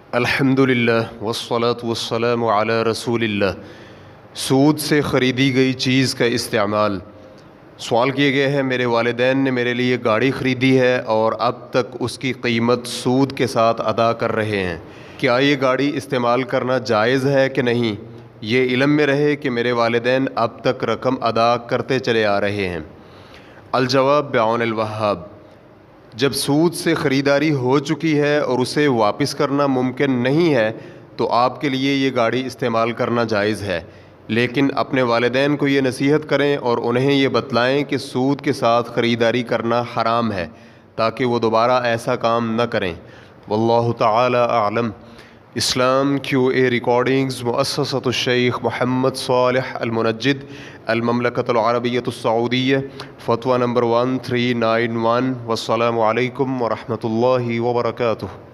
अल्हम्दुलिल्लाह वस्सलातु वस्सलामु अला रसूलिल्लाह। सूद से ख़रीदी गई चीज़ का इस्तेमाल। सवाल किए गए हैं, मेरे वालिदैन ने मेरे लिए गाड़ी ख़रीदी है और अब तक उसकी कीमत सूद के साथ अदा कर रहे हैं। क्या ये गाड़ी इस्तेमाल करना जायज़ है कि नहीं? ये इल्म में रहे कि मेरे वालिदैन अब तक रकम अदा करते चले आ रहे हैं। अल-जवाब बिऔन अल-वहाब। जब सूद से ख़रीदारी हो चुकी है और उसे वापस करना मुमकिन नहीं है तो आपके लिए ये गाड़ी इस्तेमाल करना जायज़ है, लेकिन अपने वालिदैन को ये नसीहत करें और उन्हें ये बतलाएं कि सूद के साथ ख़रीदारी करना हराम है, ताकि वो दोबारा ऐसा काम न करें। वल्लाहु तआला आलम। इस्लाम QA रिकॉर्डिंग्स मुअस्ससतुश्शैख मोहम्मद सालिह अल-मुनज्जिद अल-ममलकतुल अरबिय्यतुस सऊदिय्या, फ़तवा नंबर 1391। वस्सलामु अलैकुम व रहमतुल्लाहि व बरकातुहू।